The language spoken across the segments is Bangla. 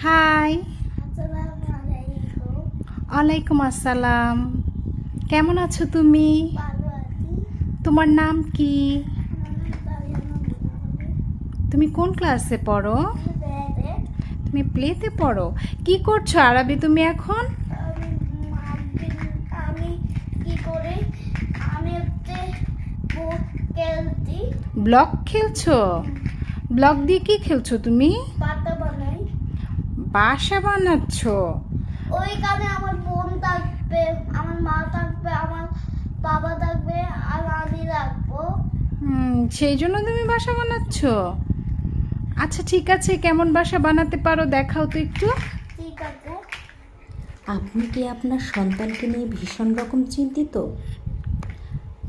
হাই। আসসালামু আলাইকুম। ওয়ালাইকুম আসসালাম। কেমন আছো তুমি? ভালো আছি। তোমার নাম কি? আমার নাম তারিয়ানা মুনাওয়ার। তুমি কোন ক্লাসে পড়ো? আমি বেড়াতে। তুমি প্লেতে পড়ো। কি করছো আরবি তুমি এখন? আমি কি করে আমি বুক খেলছি। ব্লক খেলছো? ব্লক দিয়ে কি খেলছো তুমি? পাতা বানাই। বাসা বানাচ্ছো? ওইখানে আমার বোন থাকবে, আমার মা থাকবে, আমার বাবা থাকবে আর আমি থাকবো। সেই জন্য তুমি বাসা বানাচ্ছো? আচ্ছা ঠিক আছে, কেমন বাসা বানাতে পারো দেখাও তো একটু। ঠিক আছে। আপনি কি আপনার সন্তানকে নিয়ে ভীষণ রকম চিন্তিত?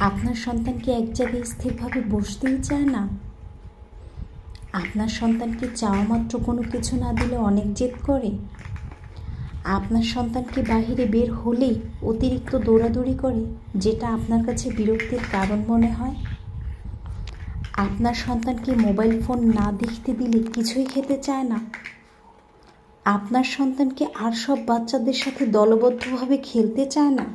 আপনার সন্তানকে এক জায়গায় স্থিরভাবে বসতেই চায় না? আপনার সন্তানকে চাওয়া মাত্র কোনো কিছু না দিলে অনেক জেদ করে? আপনার সন্তানকে বাহিরে বের হলেই অতিরিক্ত দৌড়াদৌড়ি করে, যেটা আপনার কাছে বিরক্তির কারণ মনে হয়? আপনার সন্তানকে মোবাইল ফোন না দেখতে দিলে কিছুই খেতে চায় না? আপনার সন্তানকে আর সব বাচ্চাদের সাথে দলবদ্ধভাবে খেলতে চায় না?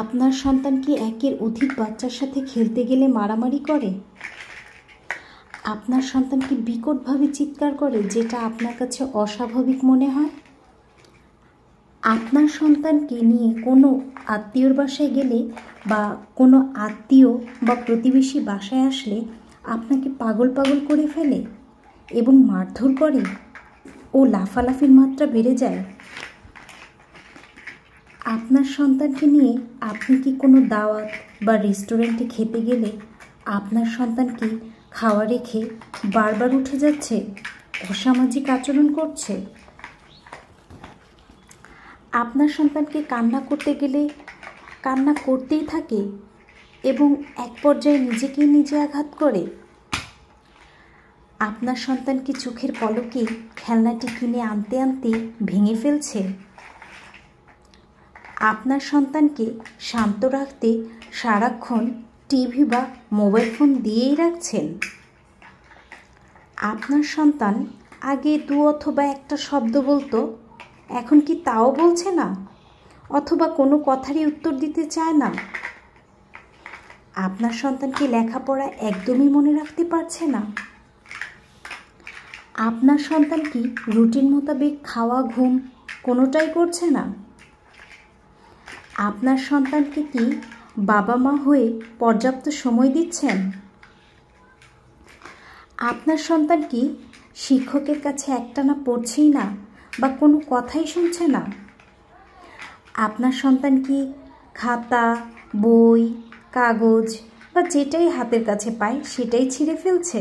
আপনার সন্তান কি একের অধিক বাচ্চার সাথে খেলতে গেলে মারামারি করে? আপনার সন্তান কি বিকটভাবে চিৎকার করে, যেটা আপনার কাছে অস্বাভাবিক মনে হয়? আপনার সন্তানকে নিয়ে কোনো আত্মীয়র বাসায় গেলে বা কোনো আত্মীয় বা প্রতিবেশী বাসায় আসলে আপনাকে পাগল পাগল করে ফেলে এবং মারধর করে ও লাফালাফির মাত্রা বেড়ে যায়? আপনার সন্তানকে নিয়ে আপনি কি কোনো দাওয়াত বা রেস্টুরেন্টে খেতে গেলে আপনার সন্তান কি খাওয়া রেখে বারবার উঠে যাচ্ছে, অসামাজিক আচরণ করছে? আপনার সন্তানকে কান্না করতে গেলে কান্না করতেই থাকে এবং এক পর্যায়ে নিজেকেই নিজে আঘাত করে? আপনার সন্তান কি চোখের পলকে খেলনাটি কিনে আনতে আনতে ভেঙে ফেলছে? আপনার সন্তানকে শান্ত রাখতে সারাক্ষণ টিভি বা মোবাইল ফোন দিয়েই রাখছেন? আপনার সন্তান আগে দু অথবা একটা শব্দ বলতো, এখন কি তাও বলছে না, অথবা কোনো কথারই উত্তর দিতে চায় না? আপনার সন্তান কি লেখাপড়া একদমই মনে রাখতে পারছে না? আপনার সন্তান কি রুটিন মোতাবেক খাওয়া ঘুম কোনোটাই করছে না? আপনার সন্তানকে কি বাবা মা হয়ে পর্যাপ্ত সময় দিচ্ছেন? আপনার সন্তান কি শিক্ষকের কাছে একটানা পড়ছেই না বা কোনো কথাই শুনছে না? আপনার সন্তান কি খাতা, বই, কাগজ বা যেটাই হাতের কাছে পায় সেটাই ছিঁড়ে ফেলছে?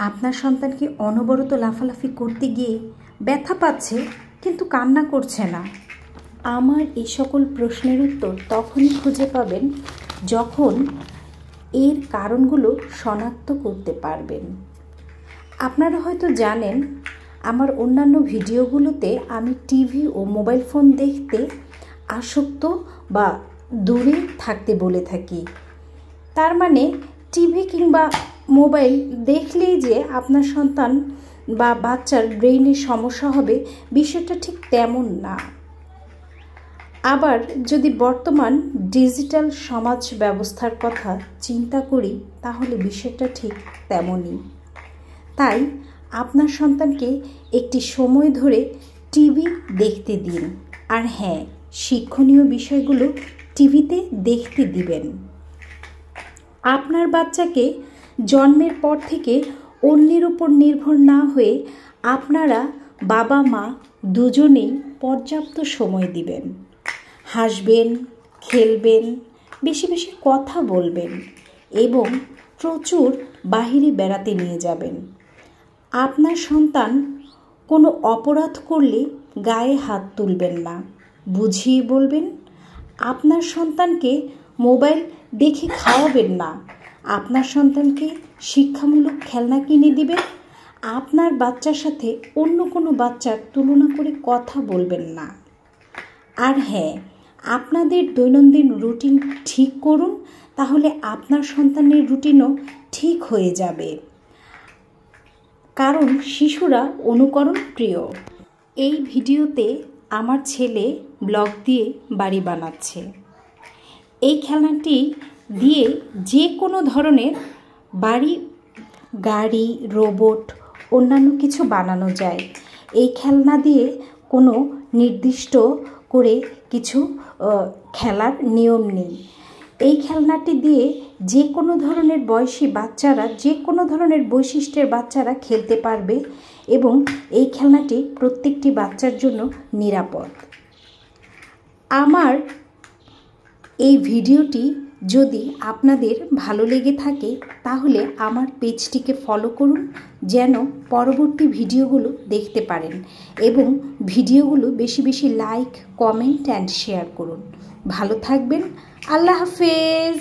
আপনার সন্তান কি অনবরত লাফালাফি করতে গিয়ে ব্যথা পাচ্ছে কিন্তু কান্না করছে না? আমার এই সকল প্রশ্নের উত্তর তখনই খুঁজে পাবেন যখন এর কারণগুলো শনাক্ত করতে পারবেন। আপনারা হয়তো জানেন, আমার অন্যান্য ভিডিওগুলোতে আমি টিভি ও মোবাইল ফোন দেখতে আসক্ত বা দূরে থাকতে বলে থাকি। তার মানে টিভি কিংবা মোবাইল দেখলেই যে আপনার সন্তান বা বাচ্চার ব্রেইনের সমস্যা হবে, বিষয়টা ঠিক তেমন না। আবার যদি বর্তমান ডিজিটাল সমাজ ব্যবস্থার কথা চিন্তা করি, তাহলে বিষয়টা ঠিক তেমনই। তাই আপনার সন্তানকে একটি সময় ধরে টিভি দেখতে দিন, আর হ্যাঁ, শিক্ষণীয় বিষয়গুলো টিভিতে দেখতে দিবেন। আপনার বাচ্চাকে জন্মের পর থেকে অন্যের উপর নির্ভর না হয়ে আপনারা বাবা মা দুজনেই পর্যাপ্ত সময় দিবেন। হাসবেন, খেলবেন, বেশি বেশি কথা বলবেন এবং প্রচুর বাহিরে বেড়াতে নিয়ে যাবেন। আপনার সন্তান কোনো অপরাধ করলে গায়ে হাত তুলবেন না, বুঝিয়ে বলবেন। আপনার সন্তানকে মোবাইল দেখে খাওয়াবেন না, আপনার সন্তানকে শিক্ষামূলক খেলনা কিনে দিবেন। আপনার বাচ্চার সাথে অন্য কোনো বাচ্চার তুলনা করে কথা বলবেন না। আর হ্যাঁ, আপনাদের দৈনন্দিন রুটিন ঠিক করুন, তাহলে আপনার সন্তানের রুটিনও ঠিক হয়ে যাবে। কারণ শিশুরা অনুকরণ প্রিয়। এই ভিডিওতে আমার ছেলে ব্লক দিয়ে বাড়ি বানাচ্ছে। এই খেলনাটি দিয়ে যে কোনো ধরনের বাড়ি, গাড়ি, রোবট, অন্যান্য কিছু বানানো যায়। এই খেলনা দিয়ে কোনো নির্দিষ্ট করে কিছু খেলার নিয়ম নেই। এই খেলনাটি দিয়ে যে কোনো ধরনের বয়সী বাচ্চারা, যে কোনো ধরনের বৈশিষ্ট্যের বাচ্চারা খেলতে পারবে এবং এই খেলনাটি প্রত্যেকটি বাচ্চার জন্য নিরাপদ। আমার এই ভিডিওটি যদি আপনাদের ভালো লেগে থাকে তাহলে আমার পেজটিকে ফলো করুন, যেন পরবর্তী ভিডিওগুলো দেখতে পারেন এবং ভিডিওগুলো বেশি বেশি লাইক, কমেন্ট অ্যান্ড শেয়ার করুন। ভালো থাকবেন। আল্লাহ হাফেজ।